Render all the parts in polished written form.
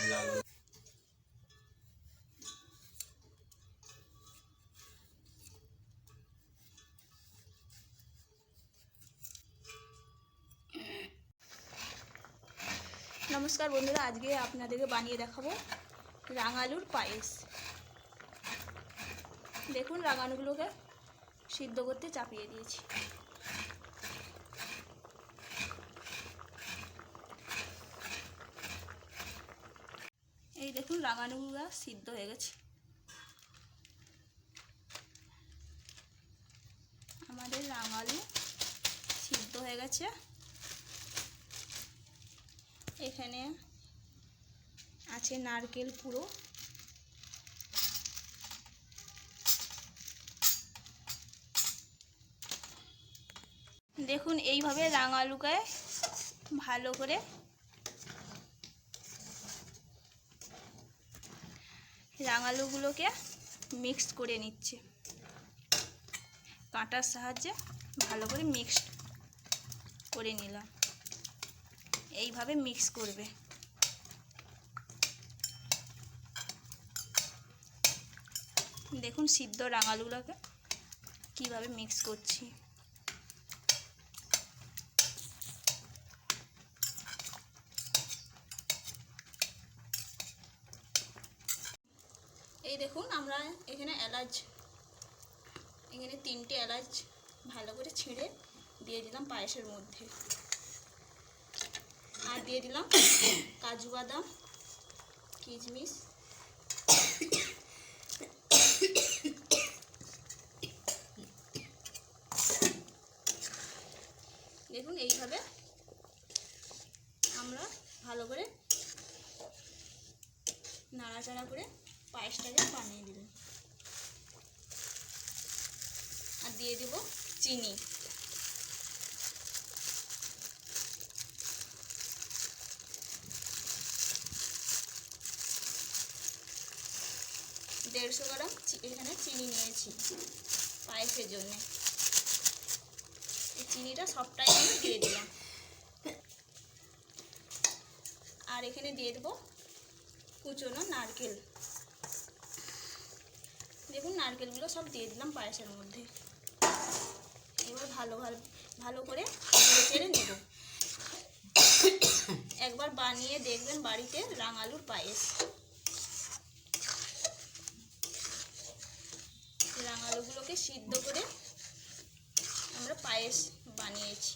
नमस्कार बंधुरा, आज के आपनादेरके बानिए देखाबो रांगालुर पायेस। देखुन रांगालुगुलोके सिद्ध करते चापिए दिएछि। এই দেখুন রাঙালুগুলো সিদ্ধ হয়ে গেছে। আমাদের রাঙালু সিদ্ধ হয়ে গেছে। এখানে আছে নারকেল পুরো। দেখুন এইভাবে রাঙালুকে ভালো করে রাঙালুগুলোকে মিক্স করে নিচ্ছে। কাঁটার সাহায্যে ভালো করে মিক্স করে নিলাম। এইভাবে মিক্স করবে। দেখুন সিদ্ধ রাঙালুগুলোকে কিভাবে মিক্স করছি। এই দেখুন আমরা এখানে এলাচ, এখানে 3টে এলাচ ভালো করে ছিঁড়ে দিয়ে দিলাম পায়েসের মধ্যে। আর দিয়ে দিলাম কাজু বাদাম, কিশমিশ, দেখুন এইভাবে আমরা ভালো করে নাড়াচাড়া করে পায়েসটাকে বানিয়ে দিলাম। আর দিয়ে দেব চিনি। দেড়শো গ্রাম এখানে চিনি নিয়েছি পায়েসের জন্য। এই চিনিটা সবটাই আমি দিয়ে দিলাম। আর এখানে দিয়ে দেবো কুচনো নারকেল। দেখুন নারকেলগুলো সব দিয়ে দিলাম পায়েসের মধ্যে। এবার ভালো করে নেড়ে নেব। একবার বানিয়ে দেখবেন বাড়িতে রাঙালুর পায়েস। রাঙালুগুলোকে সিদ্ধ করে আমরা পায়েস বানিয়েছি।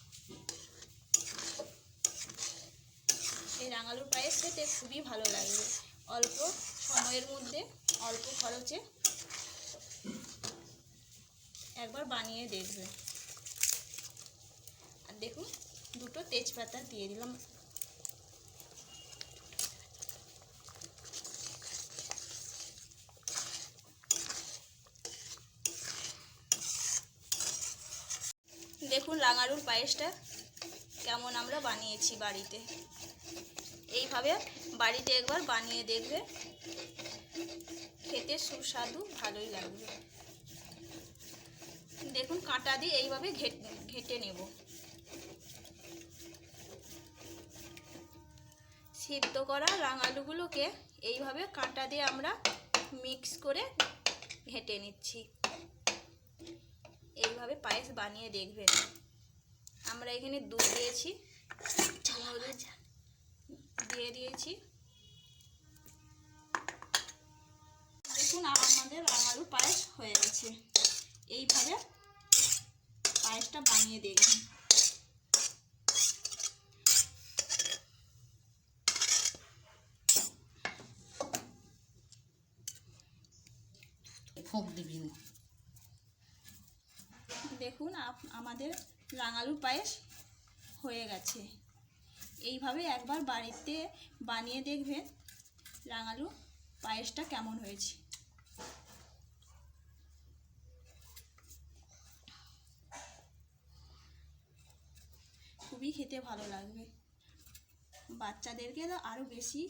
এই রাঙালুর পায়েস খেতে খুবই ভালো লাগবে। অল্প সময়ের মধ্যে অল্প খরচে একবার বানিয়ে দেখবেন। আর দেখুন 2টো তেজপাতা দিয়ে দিলাম। দেখুন রাঙালুর পায়েসটা কেমন আমরা বানিয়েছি বাড়িতে। এইভাবে বাড়িতে একবার বানিয়ে দেখবে, খেতে সুস্বাদু ভালোই লাগবে। দেখুন কাঁটা দিয়ে এইভাবে ঘেটে নেব। সিদ্ধ করা রাঙালুগুলোকে এইভাবে কাঁটা দিয়ে আমরা মিক্স করে ঘেটে নিচ্ছি। এইভাবে পায়েস বানিয়ে দেখবেন। আমরা এখানে দুধ দিয়েছি, দিয়ে দিয়েছি। দেখুন আমাদের রাঙালুর পায়েস হয়ে গেছে। এইভাবে পায়েসটা বানিয়ে দেখবেন। দেখুন আমাদের রাঙালুর পায়েস হয়ে গেছে। এইভাবে একবার বাড়িতে বানিয়ে দেখবেন রাঙালু পায়েসটা কেমন হয়েছে। খুবই খেতে ভালো লাগবে। বাচ্চাদেরকে তো আরও বেশি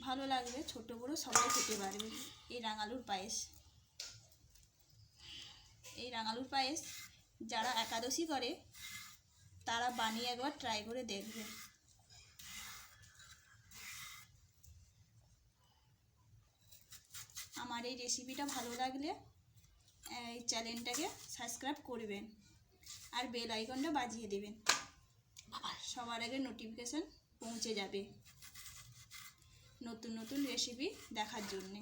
ভালো লাগবে। ছোট বড় সবাই খেতে পারবে এই রাঙালুর পায়েস। এই রাঙালুর পায়েস যারা একাদশী করে তারা বানিয়ে একবার ট্রাই করে দেখবে। আমার এই রেসিপিটা ভালো লাগলে এই চ্যানেলটাকে সাবস্ক্রাইব করবেন আর বেল আইকনটা বাজিয়ে দেবেন, সবার আগে নোটিফিকেশান পৌঁছে যাবে নতুন নতুন রেসিপি দেখার জন্যে।